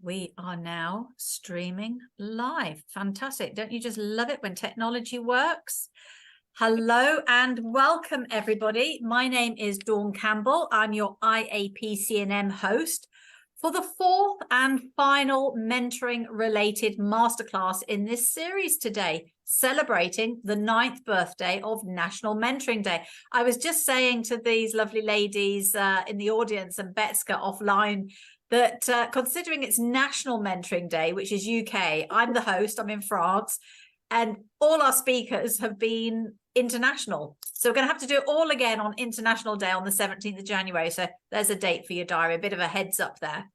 we are now streaming live. Fantastic. Don't you just love it when technology works? Hello and welcome, everybody. My name is Dawn Campbell. I'm your IAPC&M host for the fourth and final mentoring-related masterclass in this series today, celebrating the 9th birthday of National Mentoring Day. I was just saying to these lovely ladies in the audience and Betska offline that considering it's National Mentoring Day, which is UK, I'm the host, I'm in France, and all our speakers have been international. So we're going to have to do it all again on International Day on the 17th of January. So there's a date for your diary, a bit of a heads up there.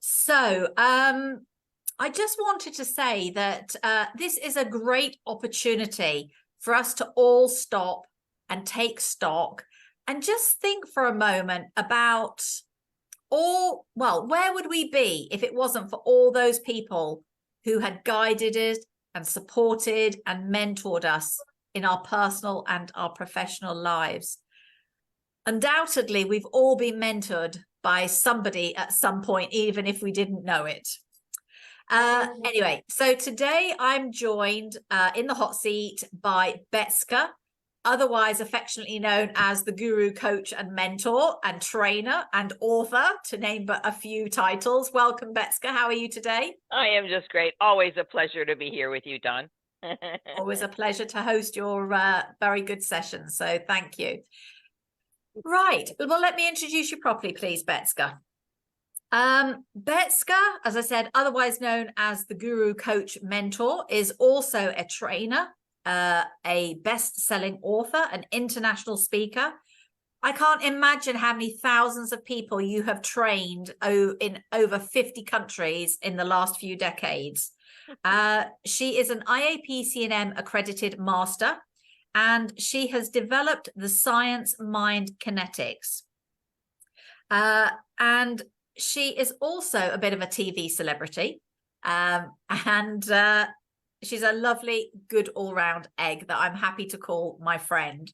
So I just wanted to say that this is a great opportunity for us to all stop and take stock and just think for a moment about where would we be if it wasn't for all those people who had guided us and supported and mentored us in our personal and our professional lives. Undoubtedly, we've all been mentored by somebody at some point, even if we didn't know it. Anyway, so today I'm joined in the hot seat by Betska, otherwise affectionately known as the guru, coach and mentor and trainer and author, to name but a few titles. Welcome, Betska. How are you today? I am just great. Always a pleasure to be here with you, Dawn. Always a pleasure to host your very good session. So thank you. Right. Well, let me introduce you properly, please, Betska. Betska, as I said, otherwise known as the guru, coach, mentor, is also a trainer, a best-selling author, an international speaker. I can't imagine how many thousands of people you have trained in over 50 countries in the last few decades. She is an IAPC&M accredited master, and she has developed the science mind kinetics. And she is also a bit of a TV celebrity. She's a lovely, good all-round egg that I'm happy to call my friend.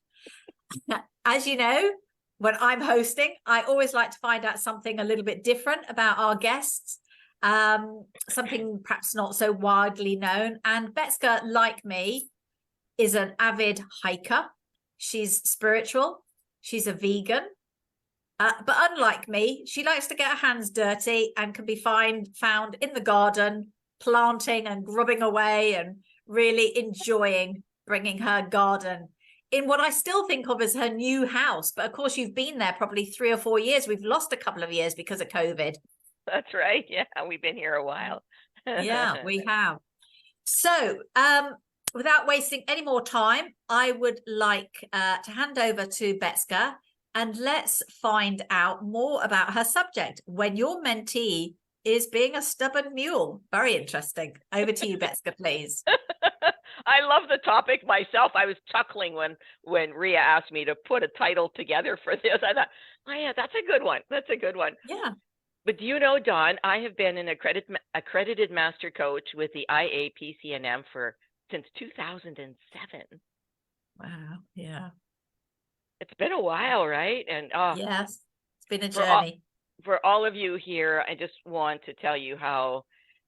As you know, when I'm hosting, I always like to find out something a little bit different about our guests, something perhaps not so widely known. And Betska, like me, is an avid hiker. She's spiritual. She's a vegan. But unlike me, she likes to get her hands dirty and can be found in the garden, planting and grubbing away and really enjoying bringing her garden in what I still think of as her new house. But of course, you've been there probably 3 or 4 years. We've lost a couple of years because of COVID. That's right. Yeah, we've been here a while. Yeah, we have. So without wasting any more time, I would like to hand over to Betska and let's find out more about her subject, when your mentee is being a stubborn mule. Very interesting. Over to you, Betska, please. I love the topic myself. I was chuckling when Ria asked me to put a title together for this. I thought, oh yeah, that's a good one. That's a good one. Yeah. But do you know, Dawn, I have been an accredited master coach with the IAPC&M since 2007. Wow. Yeah. It's been a while, right? And yes, it's been a journey. For all of you here, I just want to tell you how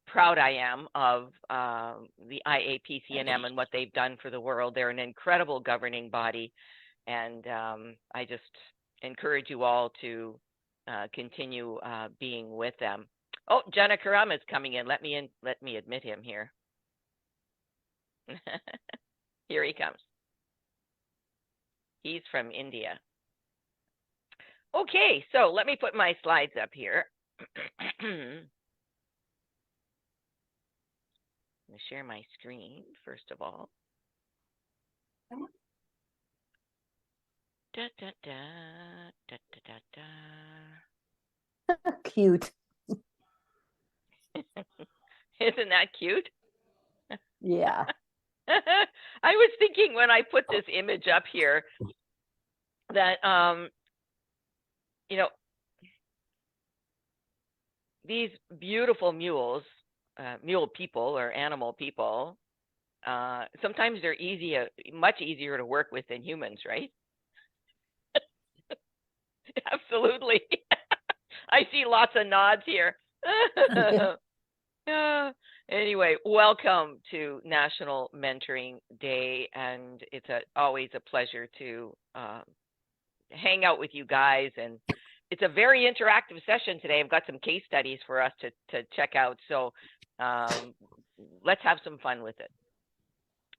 proud I am of the IAPC&M and what they've done for the world. They're an incredible governing body, and I just encourage you all to continue being with them. Oh, Jenna Karam is coming in. Let me admit him here. Here he comes. He's from India. Okay, so let me put my slides up here. I'm going to share my screen, first of all. Da, da, da, da, da, da, da. Cute. Isn't that cute? Yeah. I was thinking when I put this image up here that, these beautiful mules, mule people or animal people, sometimes they're much easier to work with than humans, right? Absolutely. I see lots of nods here. Anyway, welcome to National Mentoring Day, and it's always a pleasure to hang out with you guys. And it's a very interactive session today. I've got some case studies for us to check out. So let's have some fun with it.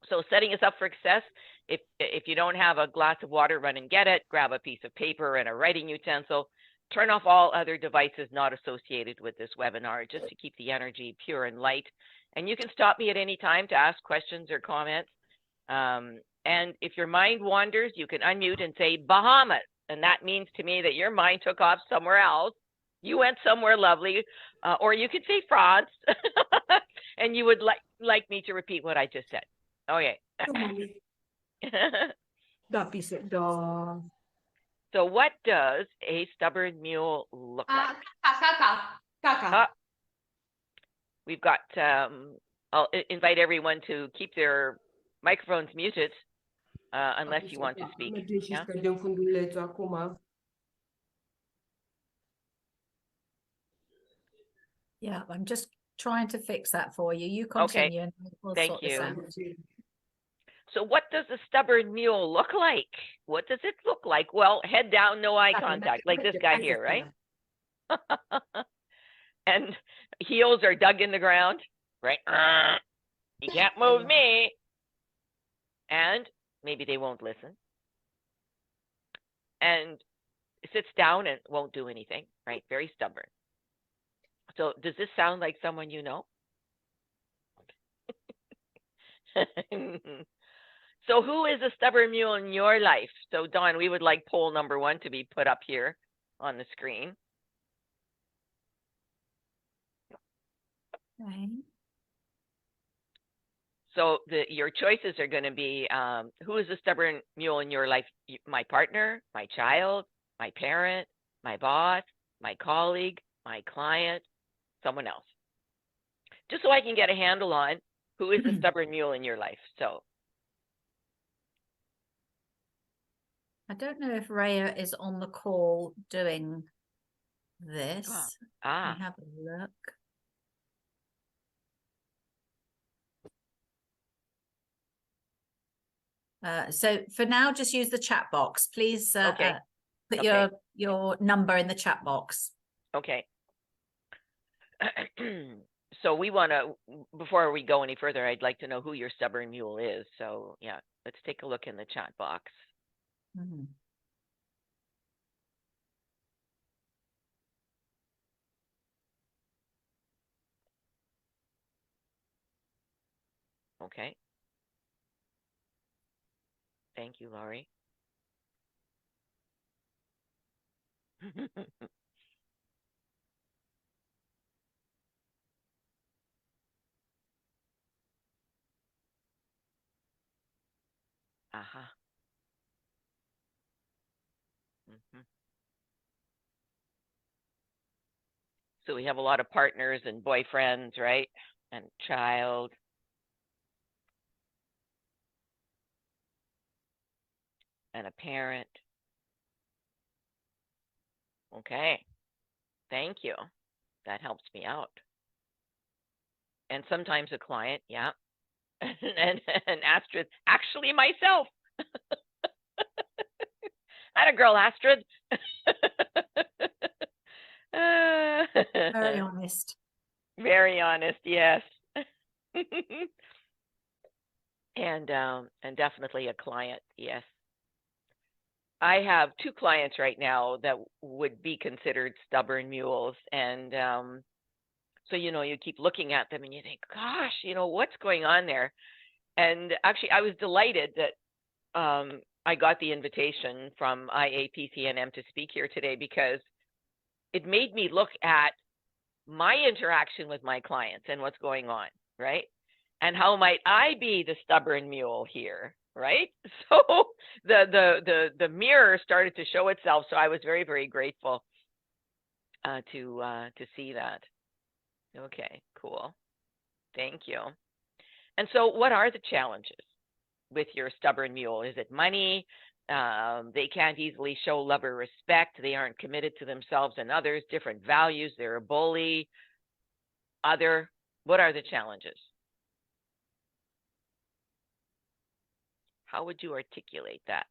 So setting us up for success, if you don't have a glass of water, run and get it. Grab a piece of paper and a writing utensil. Turn off all other devices not associated with this webinar, just to keep the energy pure and light. And you can stop me at any time to ask questions or comments. And if your mind wanders, you can unmute and say Bahamas. And that means to me that your mind took off somewhere else. You went somewhere lovely. Or you could say France. And you would like me to repeat what I just said. Okay. So what does a stubborn mule look like? We've got, I'll invite everyone to keep their microphones muted unless you want to speak. Yeah? Yeah, I'm just trying to fix that for you. You continue. Okay. And we'll Thank sort this you. out. So what does a stubborn mule look like? What does it look like? Well, head down, no eye contact, like this guy here, right? And heels are dug in the ground, right? You can't move me. And maybe they won't listen. And sits down and won't do anything, right? Very stubborn. So does this sound like someone you know? So who is a stubborn mule in your life? So Dawn, we would like poll number 1 to be put up here on the screen. Okay. So your choices are going to be, who is a stubborn mule in your life? My partner, my child, my parent, my boss, my colleague, my client, someone else. Just so I can get a handle on who is a stubborn mule in your life. So I don't know if Raya is on the call doing this. Let me have a look. So for now, just use the chat box. Please put your number in the chat box. Okay. So we want to, before we go any further, I'd like to know who your stubborn mule is. So yeah, let's take a look in the chat box. Mm-hmm. Okay. Thank you, Laurie. Uh-huh. Mm-hmm. So we have a lot of partners and boyfriends, right? And child. And a parent. Okay. Thank you. That helps me out. And sometimes a client, yeah. and Astrid, actually myself. Not a girl, Astrid. Very honest. Very honest, yes. And definitely a client, yes. I have 2 clients right now that would be considered stubborn mules. And so, you know, you keep looking at them and you think, gosh, you know, what's going on there? And actually, I was delighted that I got the invitation from IAPC&M to speak here today, because it made me look at my interaction with my clients and what's going on, right? And how might I be the stubborn mule here, right? So the mirror started to show itself. So I was very, very grateful to see that. Okay, cool. Thank you. And so what are the challenges with your stubborn mule? Is it money? They can't easily show love or respect. They aren't committed to themselves and others, different values. They're a bully. what are the challenges? How would you articulate that?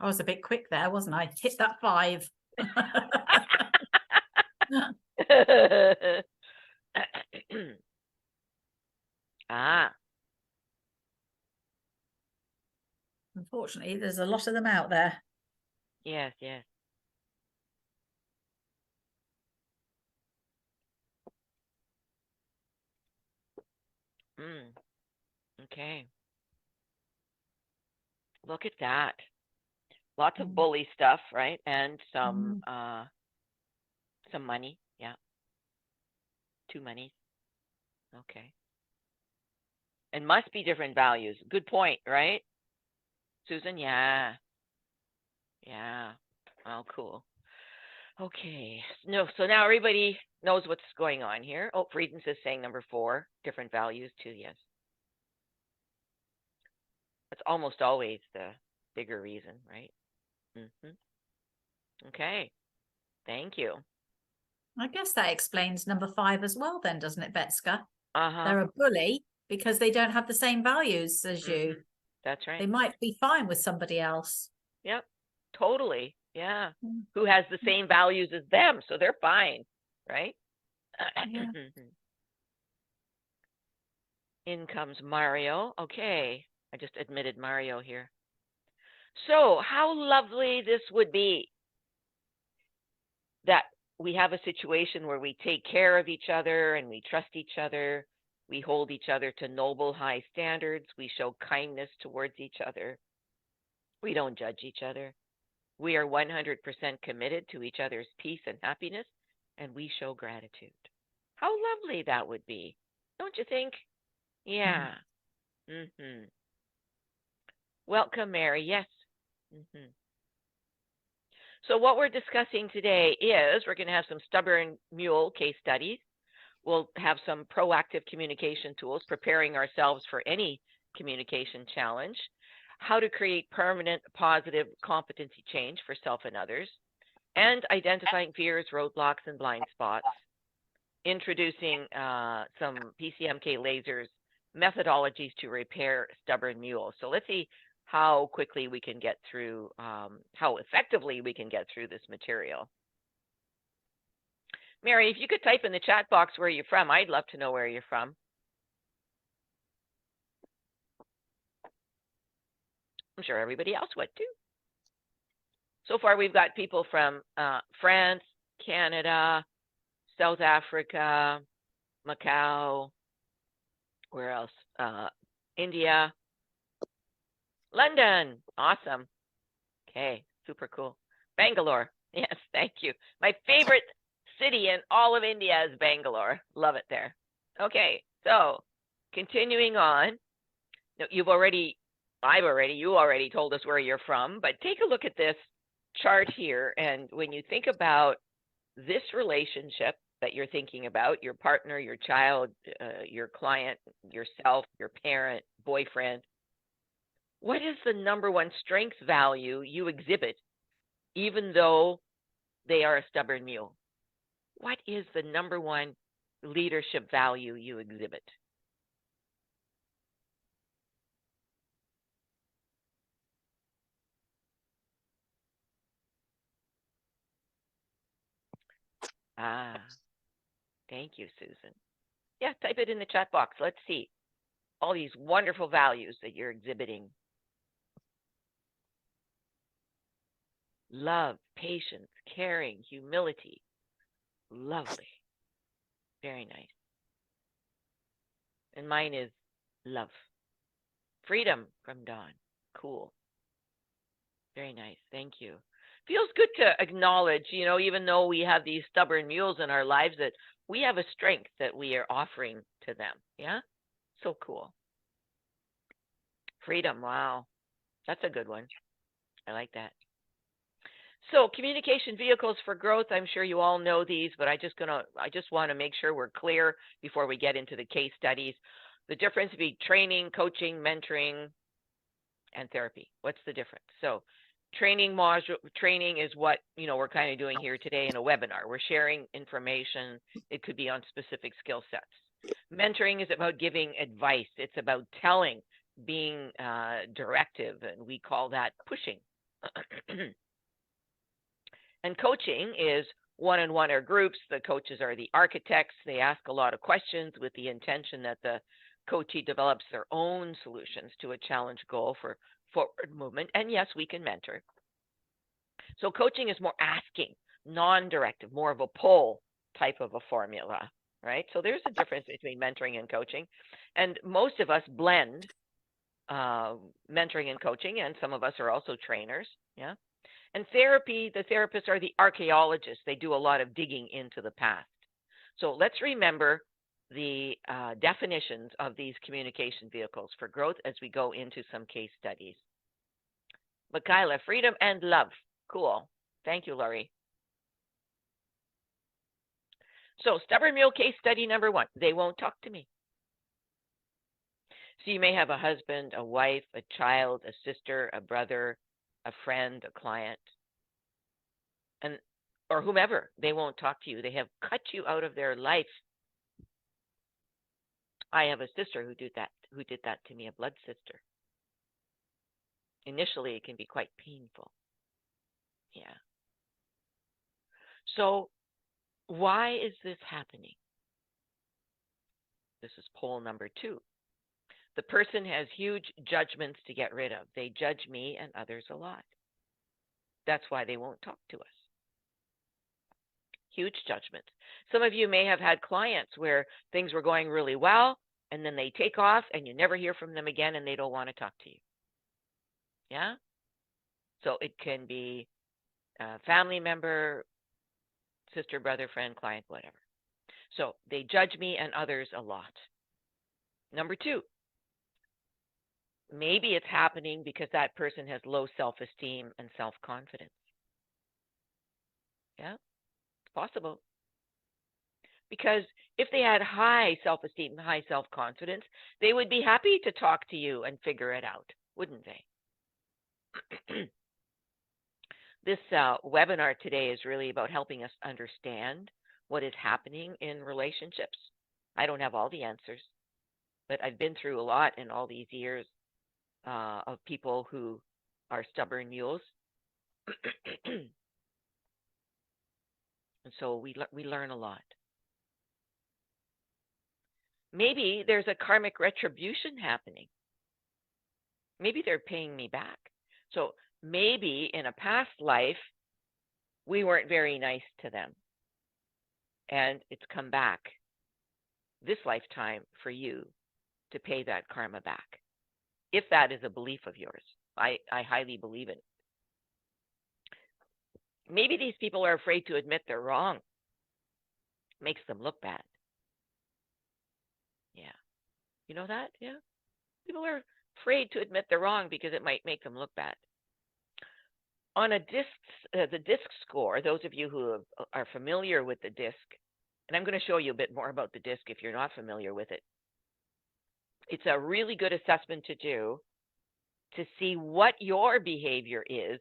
I was a bit quick there, wasn't I? Hit that 5. Ah, Unfortunately, there's a lot of them out there. yes, yes. Okay. Look at that. Lots of bully stuff, right? And some money. Yeah. 2 monies. Okay. And must be different values. Good point, right? Susan, yeah. Yeah. Oh, cool. Okay. No, so now everybody knows what's going on here. Oh, Frieden is saying number 4, different values too, yes. That's almost always the bigger reason, right? Okay. Thank you. I guess that explains number 5 as well then, doesn't it, Betska? Uh-huh. They're a bully because they don't have the same values as you. That's right. They might be fine with somebody else. Yep. Totally. Yeah. Who has the same values as them, so they're fine, right? Yeah. In comes Mario. Okay. I just admitted Mario here. So how lovely this would be that we have a situation where we take care of each other and we trust each other. We hold each other to noble, high standards. We show kindness towards each other. We don't judge each other. We are 100% committed to each other's peace and happiness, and we show gratitude. How lovely that would be, don't you think? Yeah. Welcome, Mary. Yes. So what we're discussing today is we're going to have some stubborn mule case studies. We'll have some proactive communication tools, preparing ourselves for any communication challenge, how to create permanent positive competency change for self and others, and identifying fears, roadblocks, and blind spots, introducing some PCMK lasers, methodologies to repair stubborn mules. So let's see how quickly we can get through, how effectively we can get through this material. Mary, if you could type in the chat box where you're from, I'd love to know where you're from. I'm sure everybody else would too. So far, we've got people from France, Canada, South Africa, Macau, where else? India, London. Awesome. Okay, super cool. Bangalore. Yes, thank you. My favorite city in all of India is Bangalore. Love it there. Okay, so continuing on. You already told us where you're from, but take a look at this chart here. And when you think about this relationship that you're thinking about, your partner, your child, your client, yourself, your parent, boyfriend, what is the number one strength value you exhibit, even though they are a stubborn mule? What is the number one leadership value you exhibit? Ah, thank you, Susan. Yeah, type it in the chat box. Let's see all these wonderful values that you're exhibiting. Love, patience, caring, humility. Lovely. Very nice. And mine is love. Freedom from Dawn. Cool. Very nice. Thank you. Feels good to acknowledge, even though we have these stubborn mules in our lives, that we have a strength that we are offering to them. Yeah? So cool. Freedom. Wow. That's a good one. I like that. So communication vehicles for growth, I'm sure you all know these, but I just want to make sure we're clear before we get into the case studies. The difference between training, coaching, mentoring, and therapy. What's the difference? So training module, training is what, we're kind of doing here today in a webinar. We're sharing information. It could be on specific skill sets. Mentoring is about giving advice. It's about telling, being directive, and we call that pushing. And coaching is one-on-one or groups. The coaches are the architects. They ask a lot of questions with the intention that the coachee develops their own solutions to a challenge goal for forward movement. And yes, we can mentor. So coaching is more asking, non-directive, more of a pull type of a formula, right? So there's a difference between mentoring and coaching. And most of us blend mentoring and coaching, and some of us are also trainers, yeah? And therapy, the therapists are the archaeologists. They do a lot of digging into the past. So let's remember the definitions of these communication vehicles for growth as we go into some case studies. Michaela, freedom and love. Cool. Thank you, Laurie. So stubborn mule case study number 1. They won't talk to me. So you may have a husband, a wife, a child, a sister, a brother, a friend, a client, or whomever. They won't talk to you. They have cut you out of their life. I have a sister who did that to me, a blood sister. Initially, it can be quite painful. Yeah. So why is this happening? This is poll number 2. The person has huge judgments to get rid of. They judge me and others a lot. That's why they won't talk to us. Huge judgments. Some of you may have had clients where things were going really well, and then they take off and you never hear from them again and they don't want to talk to you. Yeah? So it can be a family member, sister, brother, friend, client, whatever. So they judge me and others a lot. Number 2, maybe it's happening because that person has low self-esteem and self-confidence. Yeah, it's possible. Because if they had high self-esteem and high self-confidence, they would be happy to talk to you and figure it out, wouldn't they? This webinar today is really about helping us understand what is happening in relationships. I don't have all the answers, but I've been through a lot in all these years of people who are stubborn mules. And so we learn a lot. Maybe there's a karmic retribution happening. Maybe they're paying me back. So maybe in a past life, we weren't very nice to them. And it's come back this lifetime for you to pay that karma back. If that is a belief of yours, I highly believe it. Maybe these people are afraid to admit they're wrong. Makes them look bad. Yeah. You know that? Yeah. People are afraid to admit they're wrong because it might make them look bad. On a the DISC score, those of you who are familiar with the DISC, and I'm going to show you a bit more about the DISC if you're not familiar with it. It's a really good assessment to do to see what your behavior is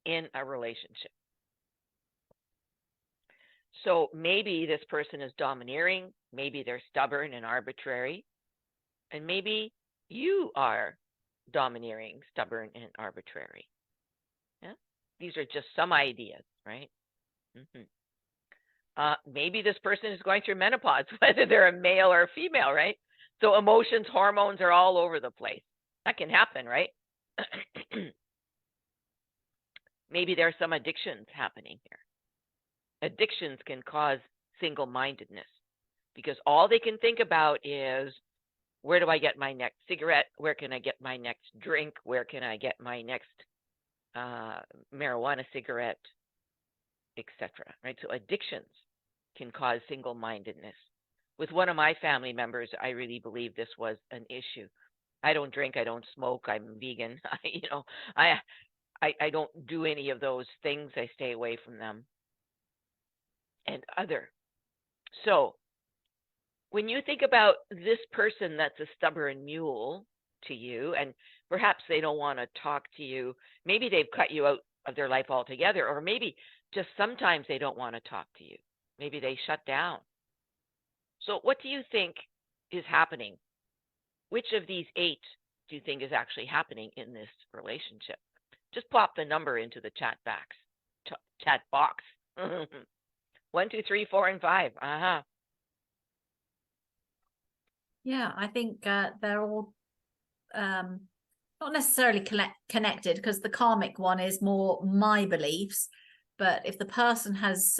in a relationship. So maybe this person is domineering, maybe they're stubborn and arbitrary, and maybe you are domineering, stubborn, and arbitrary. Yeah? These are just some ideas, right? Maybe this person is going through menopause, whether they're a male or a female, right? So emotions, hormones are all over the place. That can happen, right? Maybe there are some addictions happening here. Addictions can cause single-mindedness because all they can think about is, where do I get my next cigarette? Where can I get my next drink? Where can I get my next marijuana cigarette, etc. Right? So addictions can cause single-mindedness. With one of my family members, I really believe this was an issue. I don't drink, I don't smoke, I'm vegan. I don't do any of those things. I stay away from them. And other. So when you think about this person that's a stubborn mule to you, and Perhaps they don't want to talk to you. Maybe they've cut you out of their life altogether, or maybe just sometimes they don't want to talk to you. Maybe they shut down. So what do you think is happening? Which of these 8 do you think is actually happening in this relationship? Just pop the number into the chat box. 1, 2, 3, 4, and 5. Yeah, I think they're all not necessarily connected, because the karmic one is more my beliefs. But if the person has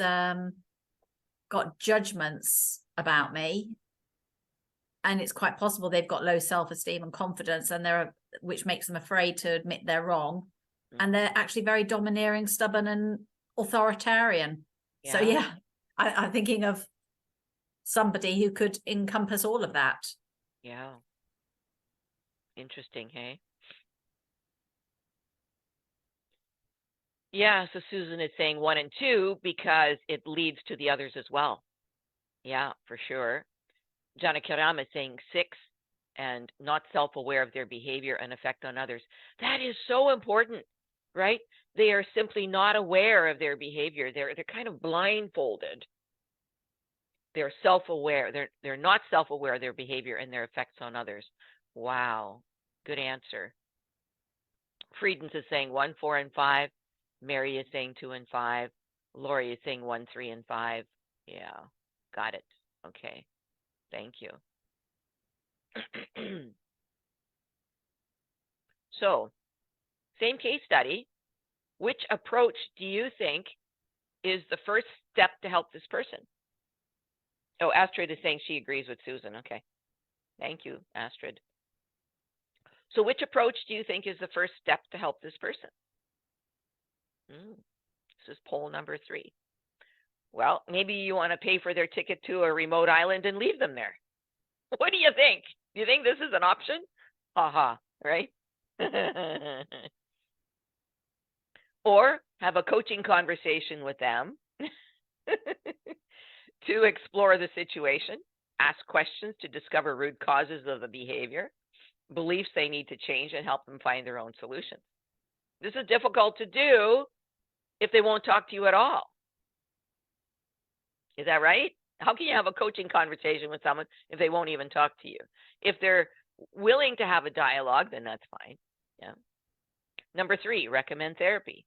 got judgments about me, and it's quite possible they've got low self-esteem and confidence, and which makes them afraid to admit they're wrong, and they're actually very domineering, stubborn, and authoritarian. Yeah. So yeah, I'm thinking of somebody who could encompass all of that. Yeah. Interesting, hey? Yeah, so Susan is saying 1 and 2 because it leads to the others as well. Yeah, for sure. Jana Kiram is saying 6 and not self-aware of their behavior and effect on others. That is so important, right? They are simply not aware of their behavior. They're kind of blindfolded. They're self-aware. They're not self-aware of their behavior and their effects on others. Wow, good answer. Friedens is saying 1, 4, and 5. Mary is saying 2 and 5. Lori is saying 1, 3, and 5. Yeah, got it. Okay, thank you. So, same case study. Which approach do you think is the first step to help this person? Oh, Astrid is saying she agrees with Susan. Okay, thank you, Astrid. So which approach do you think is the first step to help this person? This is poll number 3. Well, maybe you want to pay for their ticket to a remote island and leave them there. What do you think? Do you think this is an option? Haha, right? Or have a coaching conversation with them to explore the situation, ask questions to discover root causes of the behavior, beliefs they need to change, and help them find their own solutions. This is difficult to do if they won't talk to you at all. Is that right? How can you have a coaching conversation with someone if they won't even talk to you? If they're willing to have a dialogue, then that's fine. Yeah. Number 3, recommend therapy.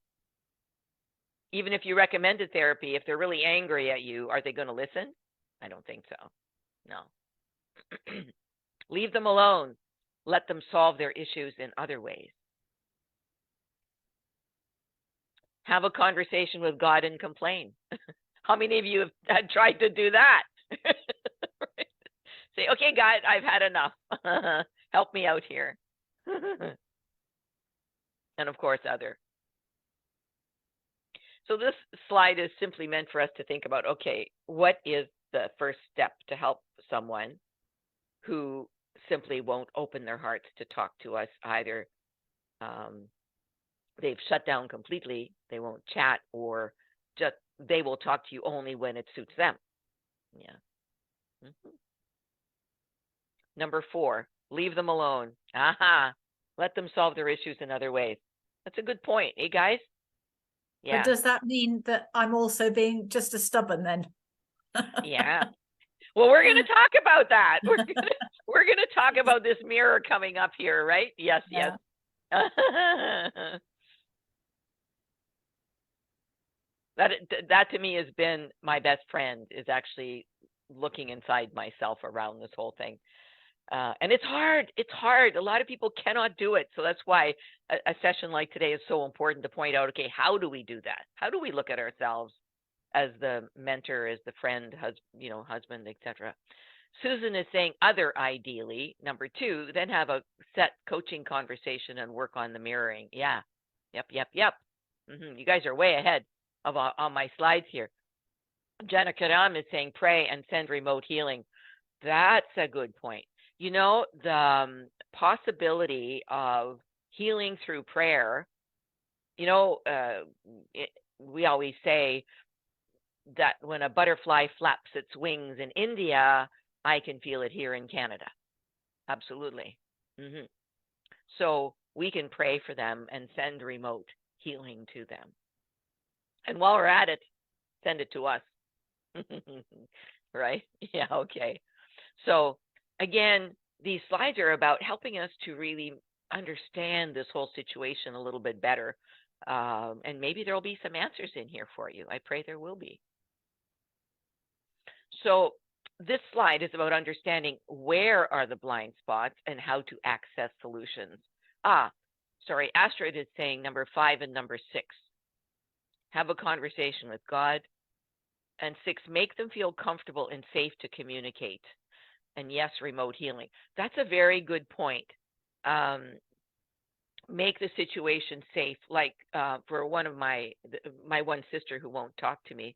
Even if you recommended therapy, if they're really angry at you, are they going to listen? I don't think so. No. Leave them alone. Let them solve their issues in other ways. Have a conversation with God and complain. How many of you have tried to do that? Say, okay, God, I've had enough. Help me out here. And of course, other. So this slide is simply meant for us to think about, okay, what is the first step to help someone who simply won't open their hearts to talk to us? Either they've shut down completely, they won't chat, or just they will talk to you only when it suits them. Yeah. Number 4, leave them alone. Let them solve their issues in other ways. That's a good point, eh, guys? Yeah. But does that mean that I'm also being just as stubborn then? Yeah. Well, we're going to talk about that. We're going to talk about this mirror coming up here, right? Yes, Yeah. yes. That to me has been my best friend, is actually looking inside myself around this whole thing. And it's hard. It's hard. A lot of people cannot do it. So that's why a session like today is so important to point out, okay, how do we do that? How do we look at ourselves as the mentor, as the friend, husband, etc.? Susan is saying other, ideally. Number 2, then have a set coaching conversation and work on the mirroring. Yeah. Yep. You guys are way ahead of on my slides here. Jana Karam is saying pray and send remote healing. That's a good point. You know, the possibility of healing through prayer, we always say that when a butterfly flaps its wings in India, I can feel it here in Canada. Absolutely. So we can pray for them and send remote healing to them. And while we're at it, send it to us. Right? Yeah, okay. So again, these slides are about helping us to really understand this whole situation a little bit better. And maybe there'll be some answers in here for you. I pray there will be. So this slide is about understanding where are the blind spots and how to access solutions. Sorry, Astrid is saying number 5 and number 6. Have a conversation with God. And 6, make them feel comfortable and safe to communicate. And yes, remote healing. That's a very good point. Make the situation safe. Like for one of my one sister who won't talk to me.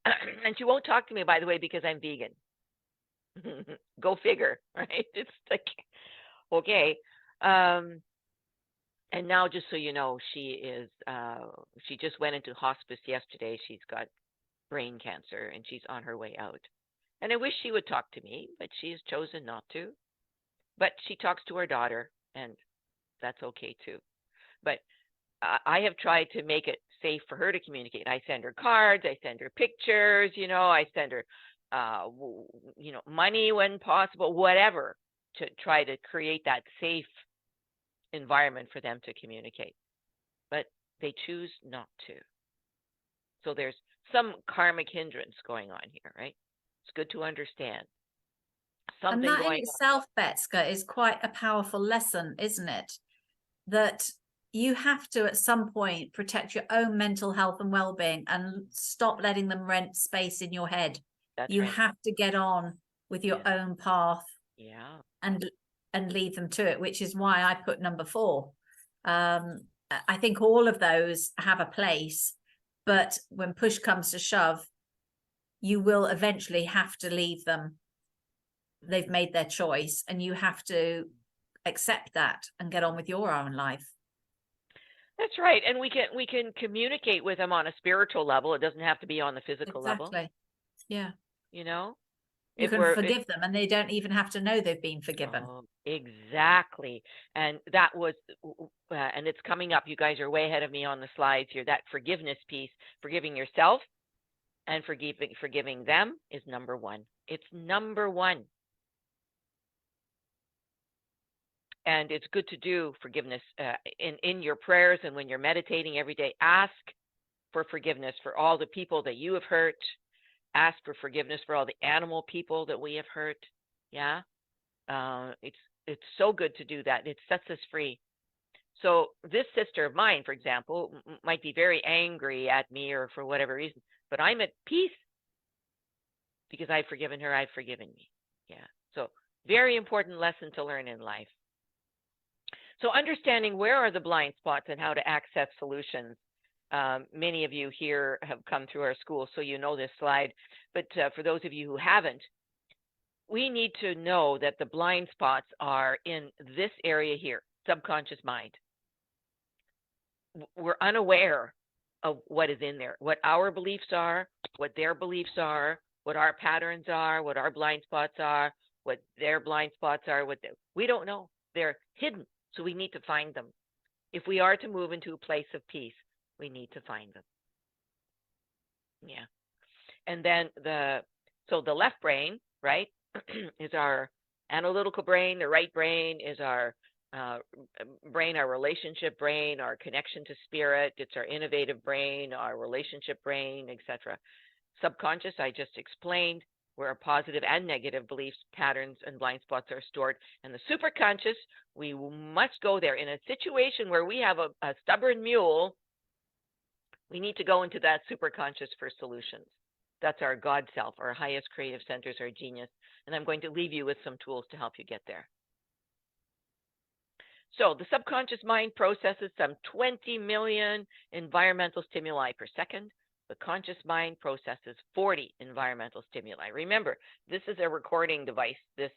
And she won't talk to me, by the way, because I'm vegan. Go figure, right? It's like, okay. And now, just so you know, she just went into hospice yesterday. She's got brain cancer and she's on her way out. And I wish she would talk to me, but she has chosen not to. But she talks to her daughter, and that's okay too. But I have tried to make it safe for her to communicate. I send her cards, I send her pictures, I send her, money when possible, whatever, to try to create that safe environment for them to communicate. But they choose not to. So there's some karmic hindrance going on here, right? It's good to understand. And that in itself, Betska, is quite a powerful lesson, isn't it? That you have to, at some point, protect your own mental health and well-being and stop letting them rent space in your head. You have to get on with your own path, and lead them to it, which is why I put number 4. I think all of those have a place, but when push comes to shove, you will eventually have to leave them. They've made their choice, and you have to accept that and get on with your own life. That's right. And we can communicate with them on a spiritual level. It doesn't have to be on the physical level. Exactly. Yeah. You can forgive them, and they don't even have to know they've been forgiven. Oh, exactly. And that was, and it's coming up. You guys are way ahead of me on the slides here. That forgiveness piece, forgiving yourself and forgiving them, is number 1. It's number 1. And it's good to do forgiveness in your prayers, and when you're meditating every day. Ask for forgiveness for all the people that you have hurt. Ask for forgiveness for all the animal people that we have hurt. Yeah, it's so good to do that. It sets us free. So this sister of mine, for example, might be very angry at me or for whatever reason, but I'm at peace because I've forgiven her. I've forgiven me. Yeah. So very important lesson to learn in life. So understanding where are the blind spots and how to access solutions. Many of you here have come through our school, so you know this slide. But for those of you who haven't, we need to know that the blind spots are in this area here, subconscious mind. We're unaware of what is in there, what our beliefs are, what their beliefs are, what our patterns are, what our blind spots are, what their blind spots are. We don't know. They're hidden. So we need to find them. If we are to move into a place of peace, we need to find them. Yeah. And then the left brain, right, is our analytical brain. The right brain is our brain, our relationship brain, our connection to spirit. It's our innovative brain, our relationship brain, etc. Subconscious, I just explained, where our positive and negative beliefs, patterns, and blind spots are stored. And the superconscious, we must go there. In a situation where we have a stubborn mule, we need to go into that superconscious for solutions. That's our God self, our highest creative centers, our genius. And I'm going to leave you with some tools to help you get there. So the subconscious mind processes some 20 million environmental stimuli per second. The conscious mind processes 40 environmental stimuli. Remember, this is a recording device. This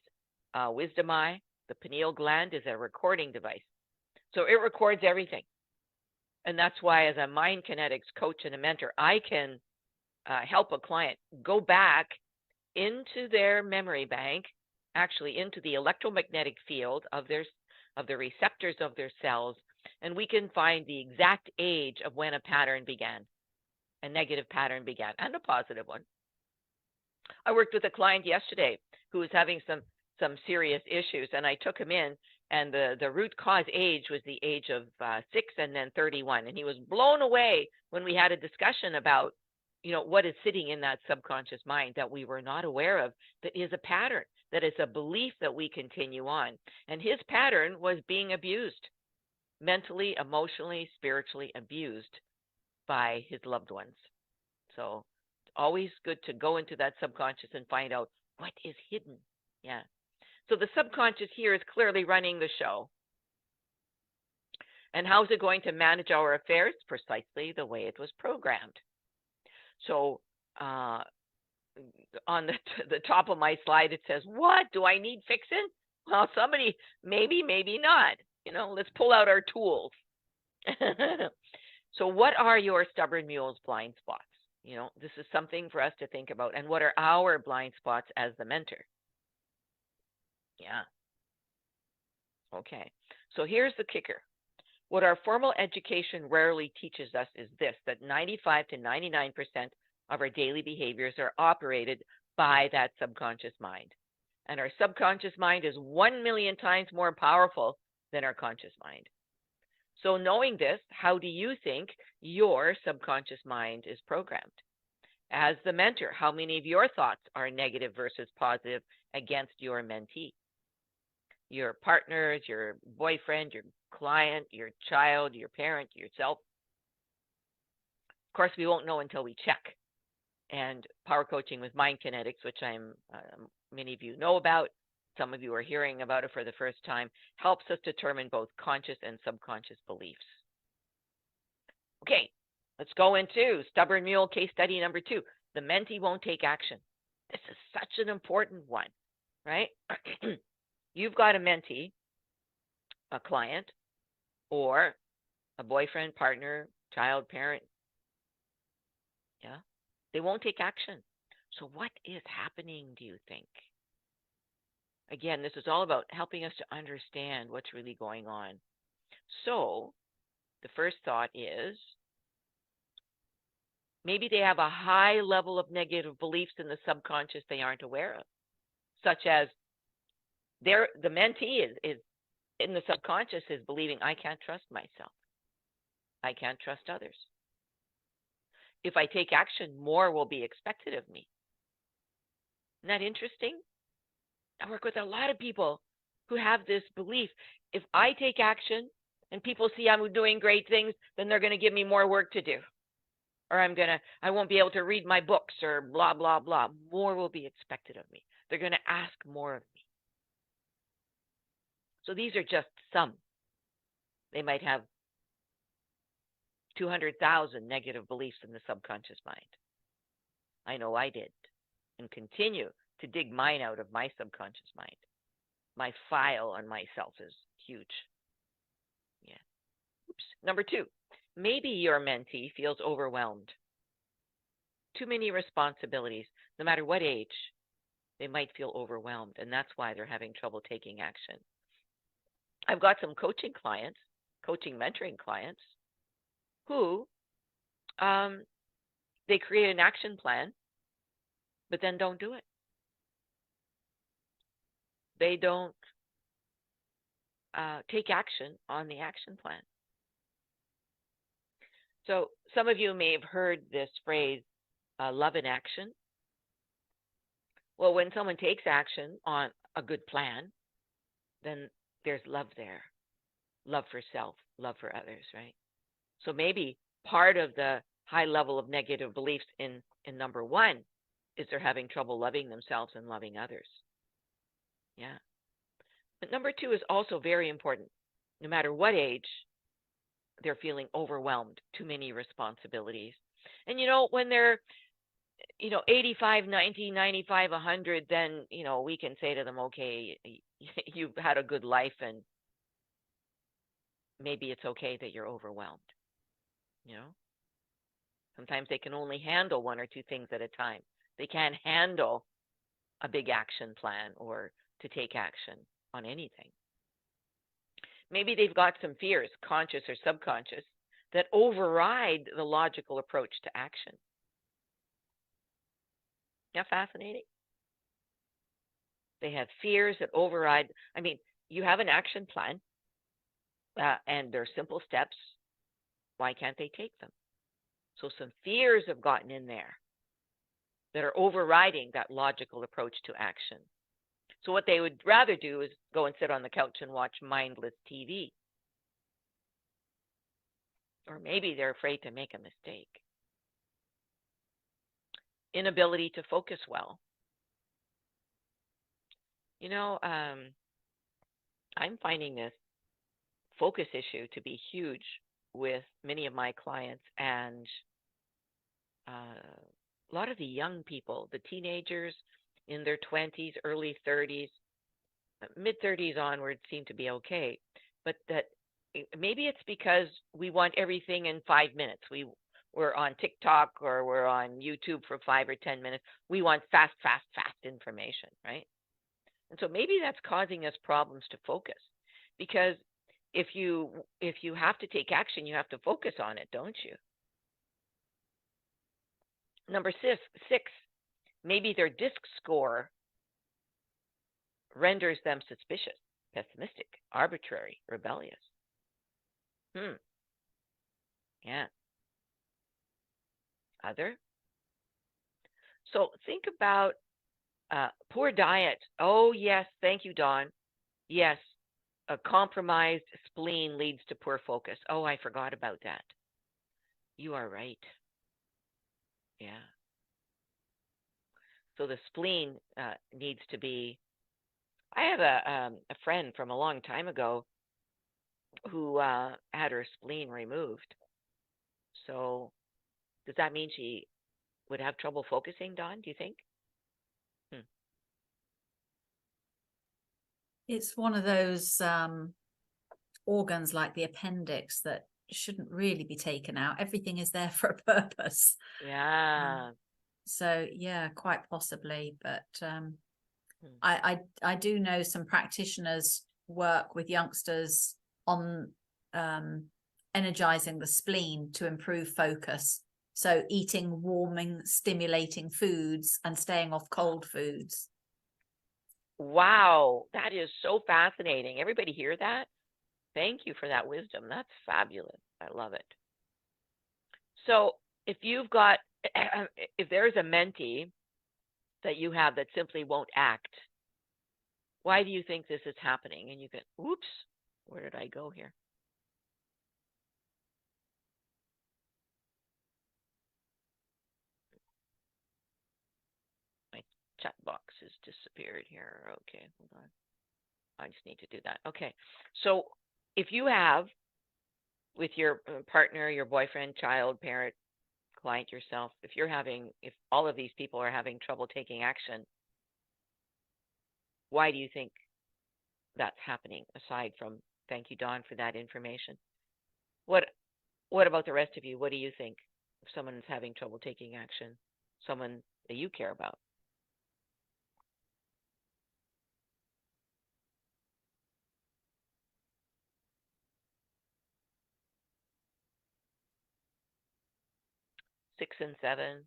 wisdom eye, the pineal gland, is a recording device. So it records everything. And that's why, as a mind kinetics coach and a mentor, I can help a client go back into their memory bank, actually into the electromagnetic field of the receptors of their cells, and we can find the exact age of when a pattern began, a negative pattern began, and a positive one. I worked with a client yesterday who was having some serious issues, and I took him in, and the root cause age was the age of 6 and then 31, and he was blown away when we had a discussion about, you know, what is sitting in that subconscious mind that we were not aware of, that is a pattern, that is a belief that we continue on. And his pattern was being abused, mentally, emotionally, spiritually abused by his loved ones. So it's always good to go into that subconscious and find out what is hidden. Yeah. So the subconscious here is clearly running the show. And how is it going to manage our affairs? Precisely the way it was programmed. So on the top of my slide, it says, what do I need fixing? Well, somebody, maybe not. You know, let's pull out our tools. So what are your stubborn mule's blind spots? You know, this is something for us to think about. And what are our blind spots as the mentor? Yeah. Okay. So here's the kicker. What our formal education rarely teaches us is this, that 95 to 99% of our daily behaviors are operated by that subconscious mind. And our subconscious mind is 1 million times more powerful than our conscious mind. So knowing this, how do you think your subconscious mind is programmed? As the mentor, how many of your thoughts are negative versus positive against your mentee? Your partners, your boyfriend, your client, your child, your parent, yourself. Of course, we won't know until we check. And power coaching with mind kinetics, which many of you know about, some of you are hearing about it for the first time, helps us determine both conscious and subconscious beliefs. Okay, let's go into stubborn mule case study number 2. The mentee won't take action. This is such an important one, right? You've got a mentee, a client, or a boyfriend, partner, child, parent. Yeah, they won't take action. So what is happening, do you think? Again, this is all about helping us to understand what's really going on. So the first thought is maybe they have a high level of negative beliefs in the subconscious they aren't aware of, such as the mentee is in the subconscious is believing, I can't trust myself. I can't trust others. If I take action, more will be expected of me. Isn't that interesting? I work with a lot of people who have this belief. If I take action and people see I'm doing great things, then they're going to give me more work to do. Or I won't be able to read my books or blah, blah, blah. More will be expected of me. They're going to ask more of me. So these are just some. They might have 200,000 negative beliefs in the subconscious mind. I know I did, and continue to dig mine out of my subconscious mind. My file on myself is huge. Yeah. Oops. Number 2, maybe your mentee feels overwhelmed. Too many responsibilities, no matter what age, they might feel overwhelmed, and that's why they're having trouble taking action. I've got some coaching clients, coaching mentoring clients, who they create an action plan, but then don't do it. They don't take action on the action plan. So some of you may have heard this phrase, love in action. Well, when someone takes action on a good plan, then there's love there. Love for self, love for others, right? So maybe part of the high level of negative beliefs in number 1 is they're having trouble loving themselves and loving others. Yeah. But number 2 is also very important. No matter what age, they're feeling overwhelmed, too many responsibilities. And, when they're, 85, 90, 95, 100, then, we can say to them, okay, you've had a good life and maybe it's okay that you're overwhelmed. Sometimes they can only handle 1 or 2 things at a time. They can't handle a big action plan or to take action on anything. Maybe they've got some fears, conscious or subconscious, that override the logical approach to action. Isn't that fascinating? They have fears that override. I mean, you have an action plan, and they're simple steps. Why can't they take them? So some fears have gotten in there that are overriding that logical approach to action. So what they would rather do is go and sit on the couch and watch mindless TV. Or maybe they're afraid to make a mistake. Inability to focus well. You know, I'm finding this focus issue to be huge with many of my clients, and a lot of the young people, the teenagers in their 20s, early 30s, mid-30s onward seem to be okay. But that maybe it's because we want everything in 5 minutes. We're on TikTok or we're on YouTube for 5 or 10 minutes. We want fast information, right? And so maybe that's causing us problems to focus, because if you have to take action, you have to focus on it, don't you? Number six, maybe their DISC score renders them suspicious, pessimistic, arbitrary, rebellious. Yeah. Other? So think about poor diet. Oh, yes. Thank you, Dawn. Yes. A compromised spleen leads to poor focus. Oh, I forgot about that. You are right. Yeah. So the spleen needs to be. I have a friend from a long time ago who had her spleen removed. So does that mean she would have trouble focusing, Dawn, do you think? It's one of those organs like the appendix that shouldn't really be taken out. Everything is there for a purpose. Yeah. So yeah, quite possibly. But I do know some practitioners work with youngsters on energizing the spleen to improve focus. So eating warming, stimulating foods and staying off cold foods. Wow, that is so fascinating. Everybody hear that? Thank you for that wisdom. That's fabulous. I love it. So if you've got, if there's a mentee that you have that simply won't act, why do you think this is happening? And you can, oops, where did I go here? My chat box has disappeared here. Okay, hold on. I just need to do that. Okay, so if you have with your partner, your boyfriend, child, parent, client, yourself, if all of these people are having trouble taking action, why do you think that's happening, aside from thank you, Dawn, for that information? What about the rest of you? What do you think if someone's having trouble taking action, someone that you care about? Six and seven.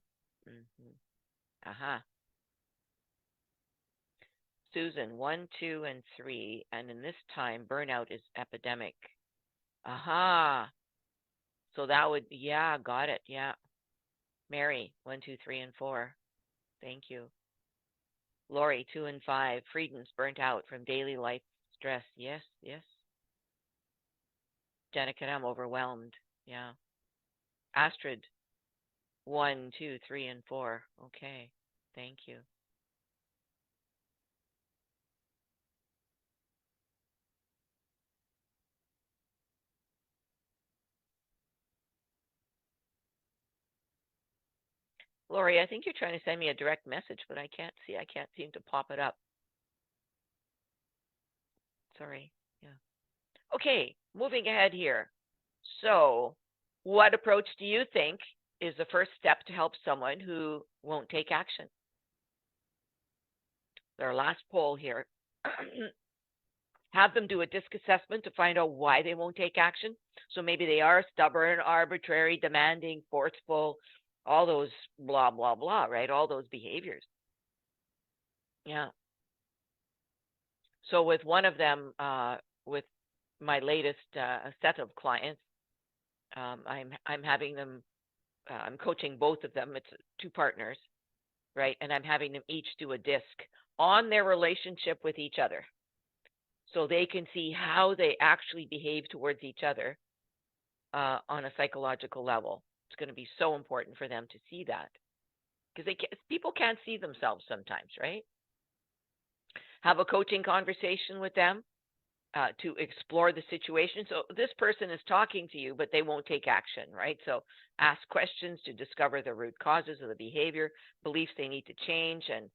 Susan, 1, 2, and 3, and in this time, burnout is epidemic. So that would, yeah, got it, yeah. Mary, 1, 2, 3, and 4. Thank you. Lori, 2 and 5. Frieden's burnt out from daily life stress. Yes. Jenica, I'm overwhelmed. Yeah. Astrid, 1, 2, 3, and 4. Okay. Thank you. Lori, I think you're trying to send me a direct message, but I can't seem to pop it up. Sorry. Yeah. Okay, moving ahead here. So, what approach do you think is the first step to help someone who won't take action? Our last poll here. Have them do a DISC assessment to find out why they won't take action. So maybe they are stubborn, arbitrary, demanding, forceful, all those blah, blah, blah, right? All those behaviors. Yeah. So with one of them, with my latest set of clients, I'm having them, I'm coaching both of them. It's two partners, right? And I'm having them each do a DISC on their relationship with each other, so they can see how they actually behave towards each other on a psychological level. It's going to be so important for them to see that, because people can't see themselves sometimes, right? Have a coaching conversation with them to explore the situation. So this person is talking to you, but they won't take action, right? So ask questions to discover the root causes of the behavior, beliefs they need to change, and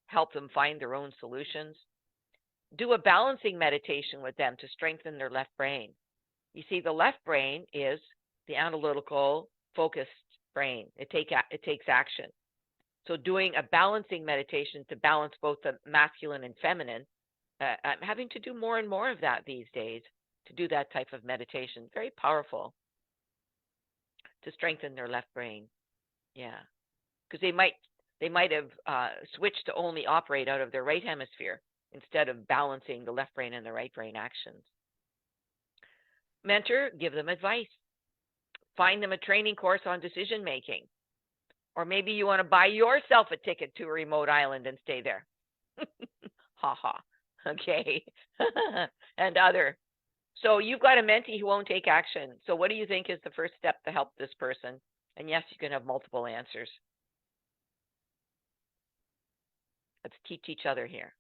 help them find their own solutions. Do a balancing meditation with them to strengthen their left brain. You see, the left brain is the analytical, focused brain. It takes action. So doing a balancing meditation to balance both the masculine and feminine, I'm having to do more and more of that these days, to do that type of meditation. Very powerful to strengthen their left brain. Yeah, because they might have switched to only operate out of their right hemisphere instead of balancing the left brain and the right brain actions. Mentor, give them advice. Find them a training course on decision making. Or maybe you want to buy yourself a ticket to a remote island and stay there. Ha ha. Okay. And other. So you've got a mentee who won't take action. So what do you think is the first step to help this person? And yes, you can have multiple answers. Let's teach each other here.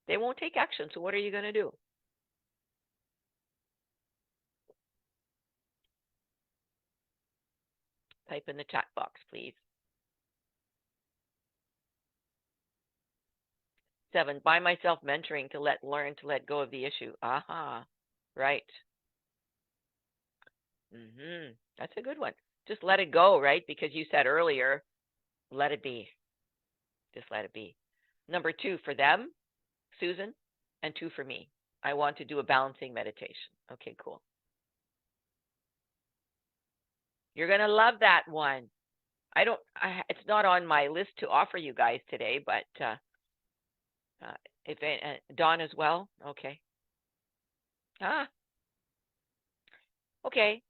They won't take action, so what are you going to do? Type in the chat box, please. 7, by myself mentoring to learn to let go of the issue. Aha, right. That's a good one. Just let it go, right? Because you said earlier, let it be. Just let it be. Number 2 for them, Susan, and 2 for me. I want to do a balancing meditation. Okay, cool. You're going to love that one. It's not on my list to offer you guys today, but if Dawn as well, okay. Okay.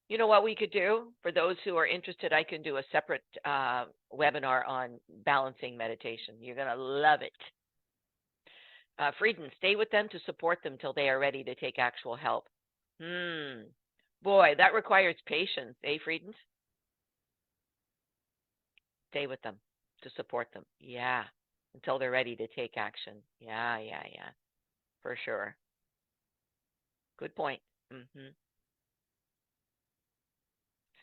You know what we could do? For those who are interested, I can do a separate webinar on balancing meditation. You're going to love it. Frieden, stay with them to support them till they are ready to take actual help. Boy, that requires patience, eh, Frieden? Stay with them to support them. Yeah, until they're ready to take action. Yeah, for sure. Good point.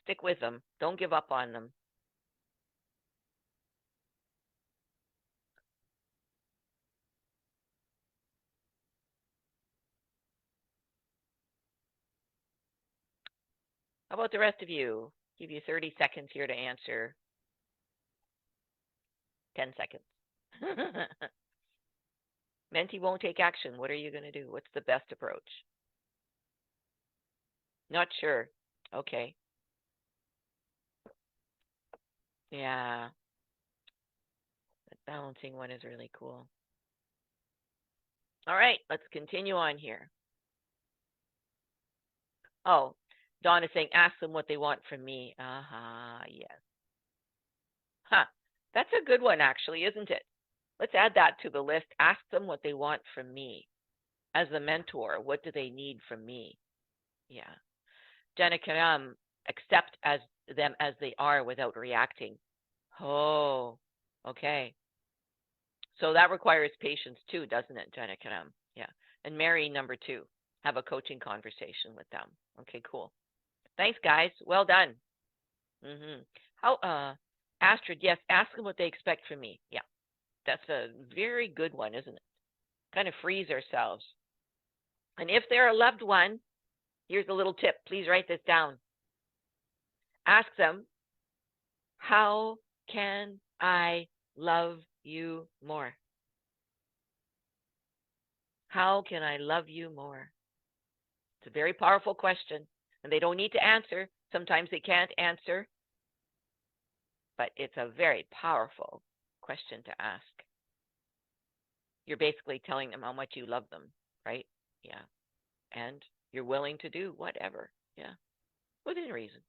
Stick with them. Don't give up on them. How about the rest of you? Give you 30 seconds here to answer. 10 seconds. Mentee won't take action. What are you going to do? What's the best approach? Not sure. Okay. Yeah. That balancing one is really cool. All right, let's continue on here. Oh, Dawn is saying, ask them what they want from me. Yes. That's a good one, actually, isn't it? Let's add that to the list. Ask them what they want from me. As the mentor, what do they need from me? Yeah. Jenna Karam, accept them as they are without reacting. Oh, okay. So that requires patience too, doesn't it, Jenna Karam? Yeah. And Mary, number 2, have a coaching conversation with them. Okay, cool. Thanks, guys. Well done. Astrid, yes, ask them what they expect from me. Yeah, that's a very good one, isn't it? Kind of frees ourselves. And if they're a loved one, here's a little tip. Please write this down. Ask them, how can I love you more? How can I love you more? It's a very powerful question, and they don't need to answer. Sometimes they can't answer, but it's a very powerful question to ask. You're basically telling them how much you love them, right? Yeah. And you're willing to do whatever. Yeah. Within reason.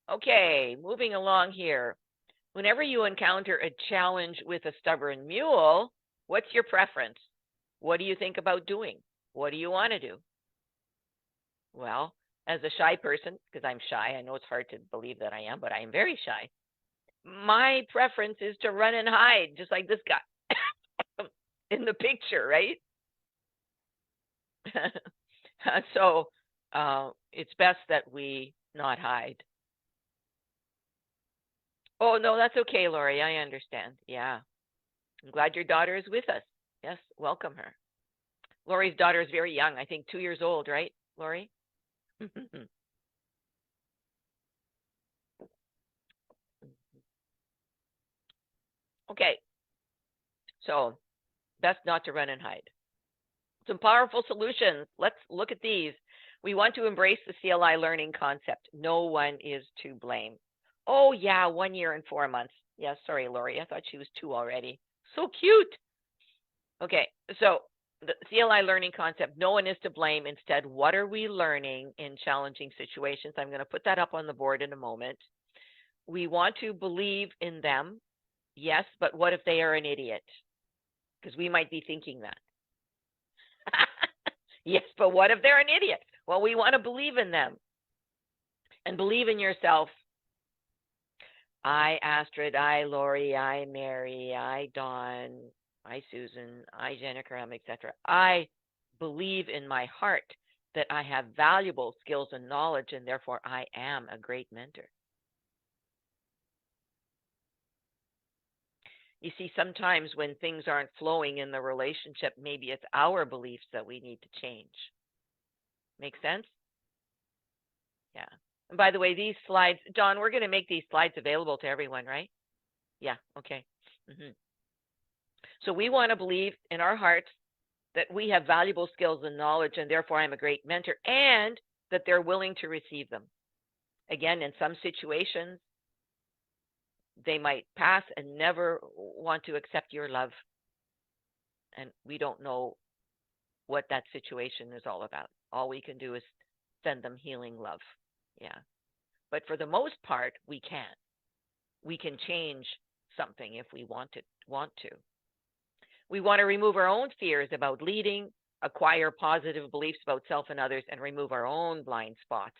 Okay, moving along here. Whenever you encounter a challenge with a stubborn mule, what's your preference? What do you think about doing? What do you want to do? Well, as a shy person, because I'm shy, I know it's hard to believe that I am, but I am very shy. My preference is to run and hide, just like this guy in the picture, right? So it's best that we not hide. Oh, no, that's okay, Lori. I understand. Yeah. I'm glad your daughter is with us. Yes, welcome her. Lori's daughter is very young. I think 2 years old, right, Lori? Okay. So best not to run and hide. Some powerful solutions. Let's look at these. We want to embrace the CLI learning concept. No one is to blame. Oh, yeah, 1 year and 4 months. Yeah, sorry, Lori. I thought she was 2 already. So cute. Okay, so the CLI learning concept, no one is to blame. Instead, what are we learning in challenging situations? I'm going to put that up on the board in a moment. We want to believe in them. Yes, but what if they are an idiot? Because we might be thinking that. Yes, but what if they're an idiot? Well, we want to believe in them and believe in yourself. I, Astrid, I, Lori, I, Mary, I, Dawn, I, Susan, I, Jennifer, etc. I believe in my heart that I have valuable skills and knowledge, and therefore I am a great mentor. You see, sometimes when things aren't flowing in the relationship, maybe it's our beliefs that we need to change. Make sense? Yeah. And by the way, these slides, John, we're going to make these slides available to everyone, right? Yeah, okay. So we want to believe in our hearts that we have valuable skills and knowledge, and therefore I'm a great mentor, and that they're willing to receive them. Again, in some situations, they might pass and never want to accept your love. And we don't know what that situation is all about. All we can do is send them healing love. Yeah. But for the most part, we can. We can change something if we want to. We want to remove our own fears about leading, acquire positive beliefs about self and others, and remove our own blind spots.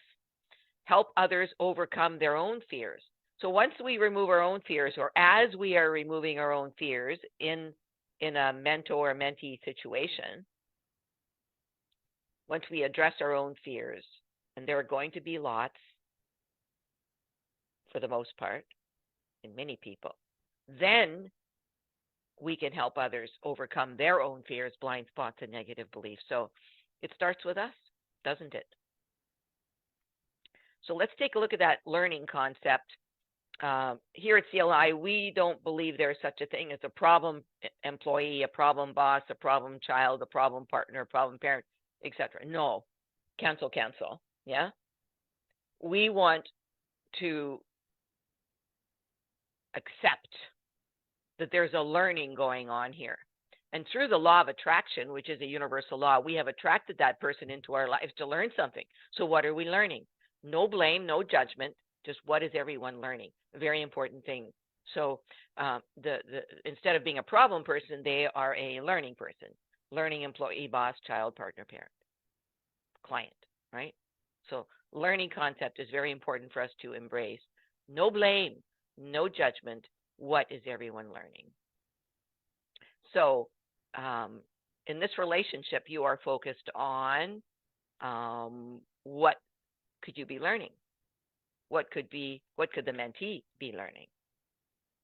Help others overcome their own fears. So once we remove our own fears, or as we are removing our own fears in a mentor or mentee situation, once we address our own fears, and there are going to be lots for the most part in many people, then we can help others overcome their own fears, blind spots, and negative beliefs. So it starts with us, doesn't it? So let's take a look at that learning concept. Here at CLI, we don't believe there's such a thing as a problem employee, a problem boss, a problem child, a problem partner, a problem parent, etc. No, cancel. Yeah, we want to accept that there's a learning going on here. And through the law of attraction, which is a universal law, we have attracted that person into our lives to learn something. So what are we learning? No blame, no judgment, just what is everyone learning? A very important thing. So instead of being a problem person, they are a learning person. Learning employee, boss, child, partner, parent, client, right? So learning concept is very important for us to embrace. No blame, no judgment. What is everyone learning? So in this relationship, you are focused on what could you be learning? What could the mentee be learning?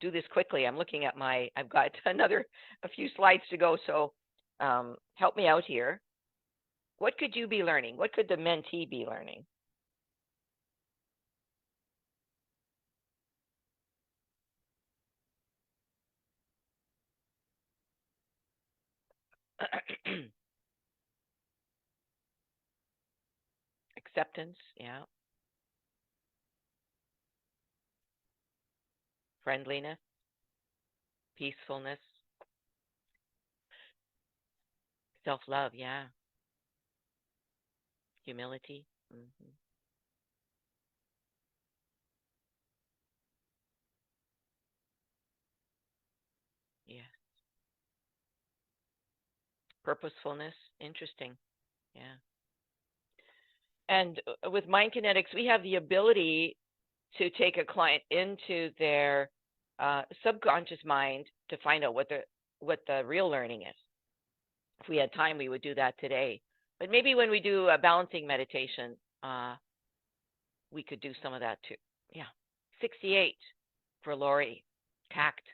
Do this quickly. I'm looking at I've got a few slides to go, so help me out here. What could you be learning? What could the mentee be learning? Acceptance, yeah. Friendliness, peacefulness, self-love, yeah. Humility. Hmm. Yeah. Purposefulness, interesting. Yeah. And with mind kinetics, we have the ability to take a client into their subconscious mind to find out what the real learning is. If we had time, we would do that today. But maybe when we do a balancing meditation, we could do some of that too. Yeah. 68 for Lori. Tact.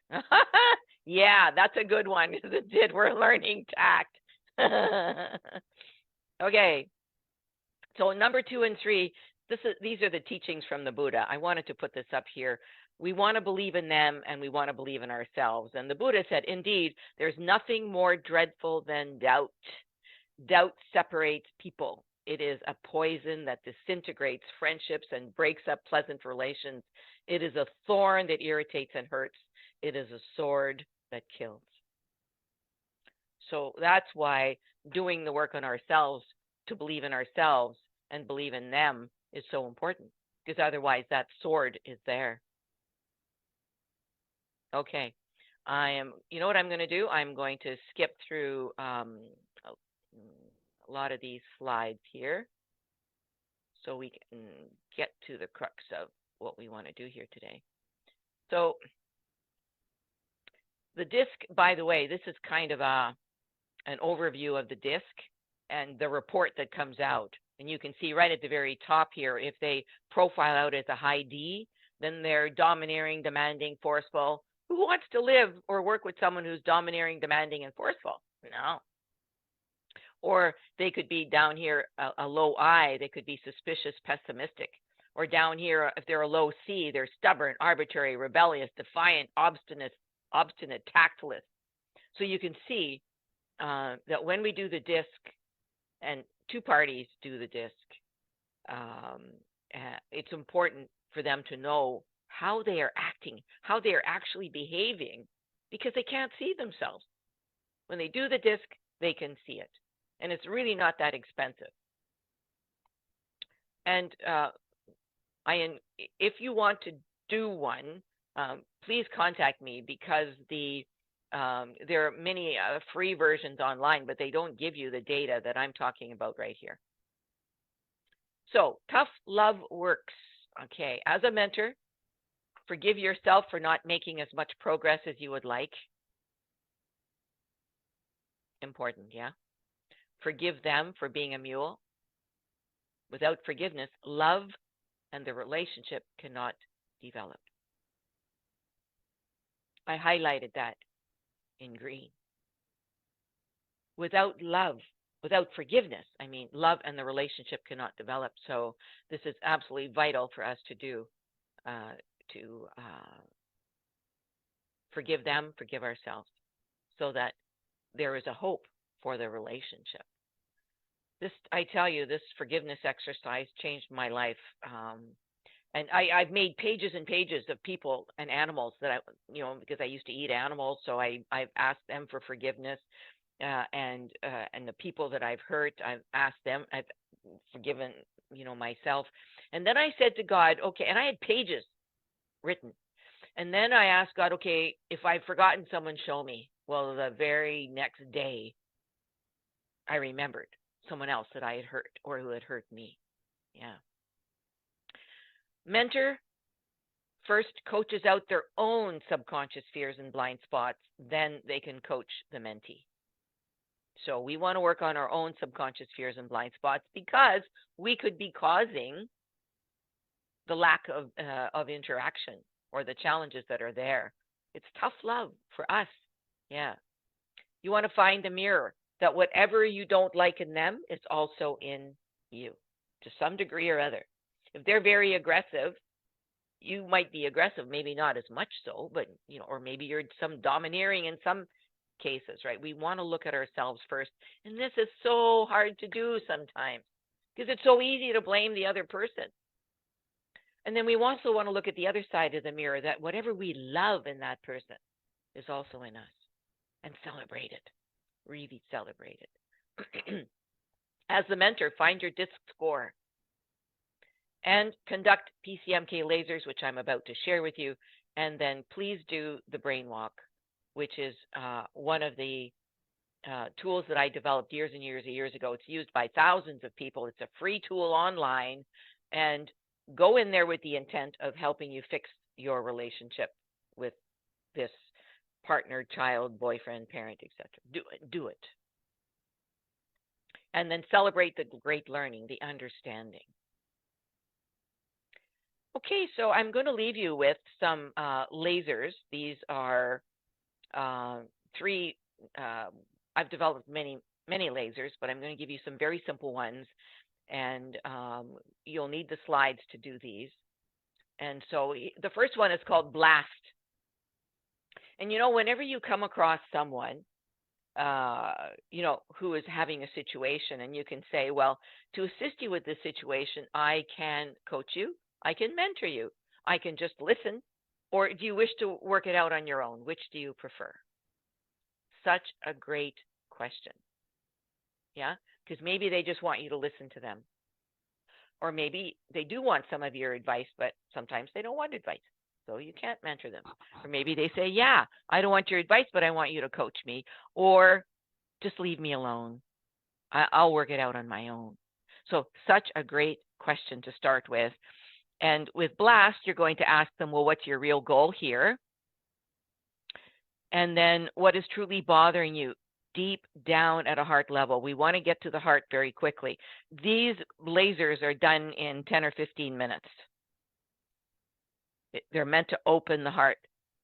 Yeah, that's a good one. We're learning tact. Okay. So number 2 and 3, these are the teachings from the Buddha. I wanted to put this up here. We want to believe in them and we want to believe in ourselves. And the Buddha said, indeed, there's nothing more dreadful than doubt. Doubt separates people. It is a poison that disintegrates friendships and breaks up pleasant relations. It is a thorn that irritates and hurts. It is a sword that kills. So that's why doing the work on ourselves to believe in ourselves and believe in them is so important, because otherwise that sword is there. Okay. You know what I'm going to do? I'm going to skip through a lot of these slides here so we can get to the crux of what we want to do here today. So the disc, by the way, this is kind of an overview of the disc and the report that comes out. And you can see right at the very top here, if they profile out as a high D, then they're domineering, demanding, forceful. Who wants to live or work with someone who's domineering, demanding, and forceful? No. Or they could be down here, a low I, they could be suspicious, pessimistic. Or down here, if they're a low C, they're stubborn, arbitrary, rebellious, defiant, obstinate, tactless. So you can see that when we do the disc, and 2 parties do the disc, it's important for them to know how they are acting, how they are actually behaving, because they can't see themselves. When they do the disc, they can see it. And it's really not that expensive. And if you want to do one, please contact me, because there are many free versions online, but they don't give you the data that I'm talking about right here. So tough love works. Okay, as a mentor, forgive yourself for not making as much progress as you would like. Important, yeah. Forgive them for being a mule. Without forgiveness, love and the relationship cannot develop. I highlighted that in green. Without love, without forgiveness, I mean, love and the relationship cannot develop. So this is absolutely vital for us to do, to forgive them, forgive ourselves, so that there is a hope for the relationship. This, I tell you, this forgiveness exercise changed my life. And I've made pages and pages of people and animals that because I used to eat animals, so I've asked them for forgiveness, and the people that I've hurt, I've asked them, I've forgiven, myself. And then I said to God, okay, and I had pages written. And then I asked God, okay, if I've forgotten someone, show me. Well, the very next day, I remembered someone else that I had hurt or who had hurt me. Yeah. Mentor first coaches out their own subconscious fears and blind spots, then they can coach the mentee. So we want to work on our own subconscious fears and blind spots, because we could be causing the lack of interaction or the challenges that are there. It's tough love for us. Yeah. You want to find the mirror, that whatever you don't like in them is also in you to some degree or other. If they're very aggressive, you might be aggressive, maybe not as much so, but, or maybe you're some domineering in some cases, right? We want to look at ourselves first. And this is so hard to do sometimes because it's so easy to blame the other person. And then we also want to look at the other side of the mirror, that whatever we love in that person is also in us, and celebrate it, really celebrate it. As the mentor, find your DISC score and conduct PCMK lasers, which I'm about to share with you. And then please do the brain walk, which is one of the tools that I developed years and years ago. It's used by thousands of people. It's a free tool online, and go in there with the intent of helping you fix your relationship with this partner, child, boyfriend, parent, etc. Do it. And then celebrate the great learning, the understanding. Okay, so I'm going to leave you with some lasers. These are three. I've developed many lasers, but I'm going to give you some very simple ones, and you'll need the slides to do these. And so the first one is called blast. And whenever you come across someone who is having a situation, and you can say, well, to assist you with this situation, I can coach you, I can mentor you, I can just listen, or do you wish to work it out on your own? Which do you prefer? Such a great question. Yeah, because maybe they just want you to listen to them. Or maybe they do want some of your advice, but sometimes they don't want advice, so you can't mentor them. Or maybe they say, yeah, I don't want your advice, but I want you to coach me. Or just leave me alone. I'll work it out on my own. So such a great question to start with. And with blast, you're going to ask them, well, what's your real goal here? And then what is truly bothering you deep down at a heart level? We want to get to the heart very quickly. These lasers are done in 10 or 15 minutes. They're meant to open the heart.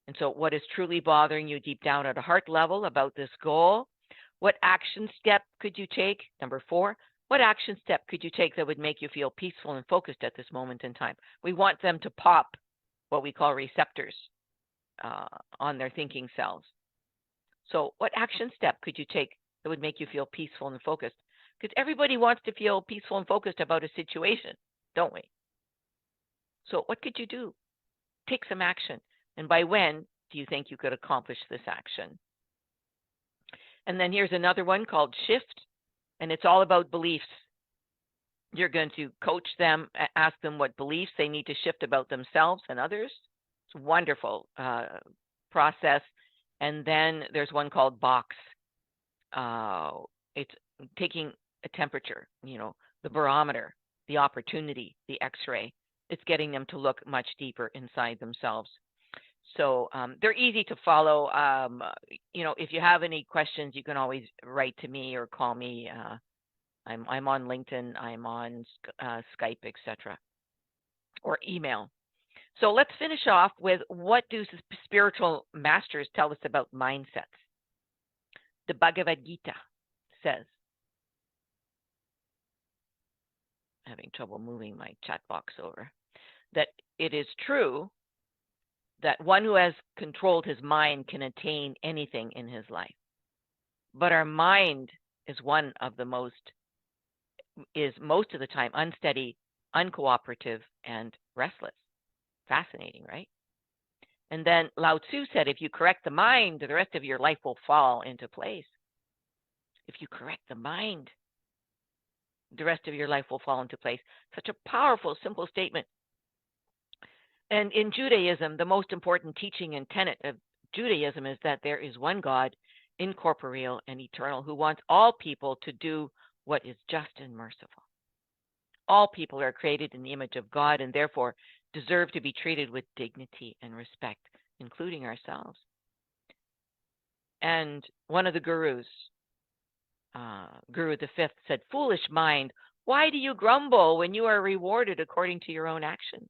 And so what is truly bothering you deep down at a heart level about this goal? What action step could you take? Number 4, what action step could you take that would make you feel peaceful and focused at this moment in time? We want them to pop what we call receptors on their thinking cells. So what action step could you take that would make you feel peaceful and focused? Because everybody wants to feel peaceful and focused about a situation, don't we? So what could you do? Take some action. And by when do you think you could accomplish this action? And then here's another one called shift, and it's all about beliefs. You're going to coach them, ask them what beliefs they need to shift about themselves and others. It's a wonderful process. And then there's one called box. It's taking a temperature, the barometer, the opportunity, the x-ray. It's getting them to look much deeper inside themselves. So they're easy to follow. If you have any questions, you can always write to me or call me. I'm on LinkedIn, I'm on Skype, etc., or email. So let's finish off with, what do spiritual masters tell us about mindsets? The Bhagavad Gita says, having trouble moving my chat box over, that it is true that one who has controlled his mind can attain anything in his life. But our mind is most of the time unsteady, uncooperative, and restless. Fascinating, right? And then Lao Tzu said, if you correct the mind, the rest of your life will fall into place. If you correct the mind, the rest of your life will fall into place. Such a powerful, simple statement. And in Judaism, the most important teaching and tenet of Judaism is that there is one God, incorporeal and eternal, who wants all people to do what is just and merciful. All people are created in the image of God and therefore deserve to be treated with dignity and respect, including ourselves. And one of the gurus, Guru the Fifth, said, "Foolish mind, why do you grumble when you are rewarded according to your own actions?"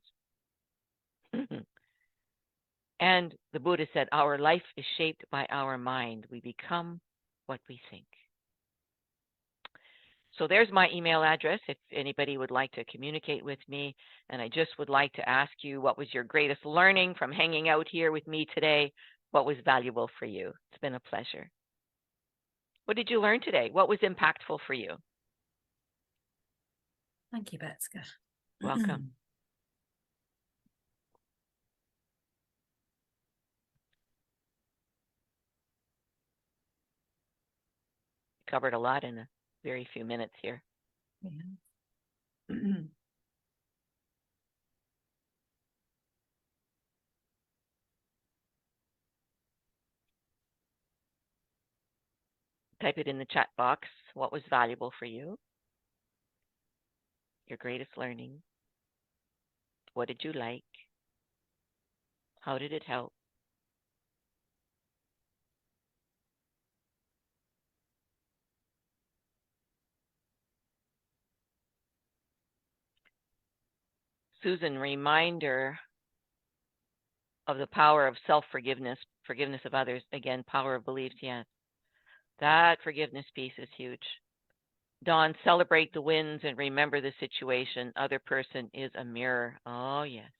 And the Buddha said, our life is shaped by our mind. We become what we think. So there's my email address if anybody would like to communicate with me. And I just would like to ask you, what was your greatest learning from hanging out here with me today? What was valuable for you? It's been a pleasure. What did you learn today? What was impactful for you? Thank you, Betska. Welcome. Covered a lot in a very few minutes here. Yeah. Type it in the chat box. What was valuable for you? Your greatest learning. What did you like? How did it help? Susan, reminder of the power of self-forgiveness, forgiveness of others. Again, power of beliefs, yes. That forgiveness piece is huge. Dawn, celebrate the wins and remember the situation. Other person is a mirror. Oh, yes.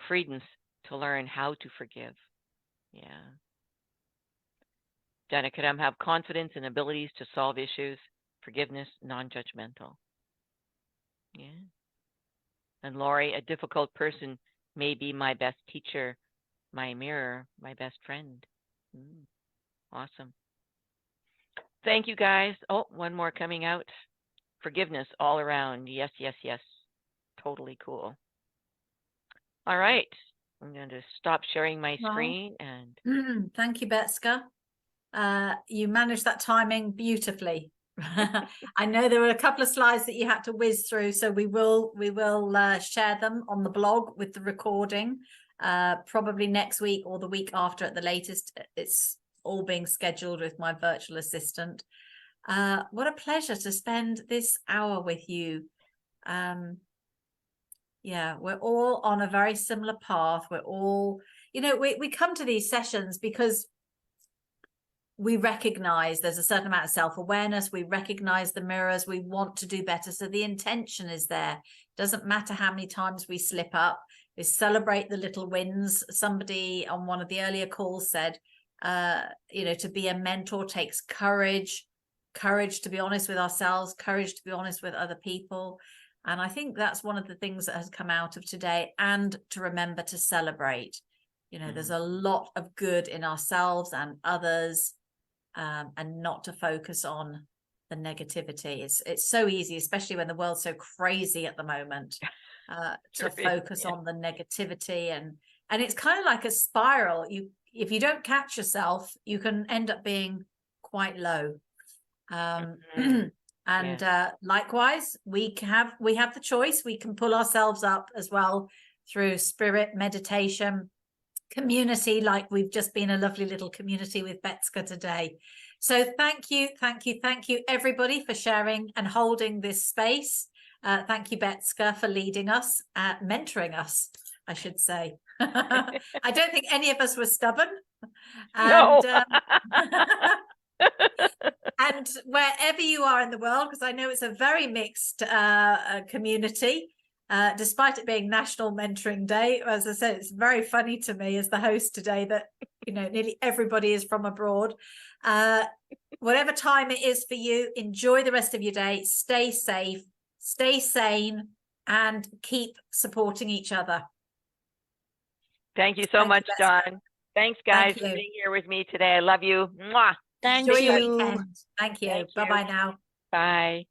Freedoms to learn how to forgive. Yeah. Danica, have confidence and abilities to solve issues. Forgiveness, non-judgmental. Yeah. And Lori, a difficult person may be my best teacher, my mirror, my best friend. Awesome. Thank you, guys. Oh, one more coming out. Forgiveness all around. Yes, yes, yes. Totally cool. All right. I'm going to stop sharing my screen and thank you, Betska. You managed that timing beautifully. I know there were a couple of slides that you had to whiz through, so we will share them on the blog with the recording, probably next week or the week after at the latest. It's all being scheduled with my virtual assistant. What a pleasure to spend this hour with you. Yeah, we're all on a very similar path. We're all, you know, we come to these sessions because we recognize there's a certain amount of self-awareness. We recognize the mirrors. We want to do better. So the intention is there. Doesn't matter how many times we slip up. We celebrate the little wins. Somebody on one of the earlier calls said, you know, to be a mentor takes courage to be honest with ourselves, courage to be honest with other people. And I think that's one of the things that has come out of today, and to remember to celebrate. You know, there's a lot of good in ourselves and others, and not to focus on the negativity. It's so easy, especially when the world's so crazy at the moment, to focus on the negativity, and it's kind of like a spiral. If you don't catch yourself, you can end up being quite low. And likewise, we have the choice. We can pull ourselves up as well through spirit, meditation, community, like we've just been a lovely little community with Betska today. So thank you everybody for sharing and holding this space. Thank you, Betska, for leading us, mentoring us, I should say. I don't think any of us were stubborn. And, no. And wherever you are in the world, because I know it's a very mixed community, despite it being National Mentoring Day. As I said, it's very funny to me as the host today that, you know, nearly everybody is from abroad. Whatever time it is for you, enjoy the rest of your day. Stay safe, stay sane, and keep supporting each other. Thank you so much, Dawn. Thanks, guys, for being here with me today. I love you. Mwah. Thank Enjoy you. your weekend. Thank you. Bye-bye now. Bye.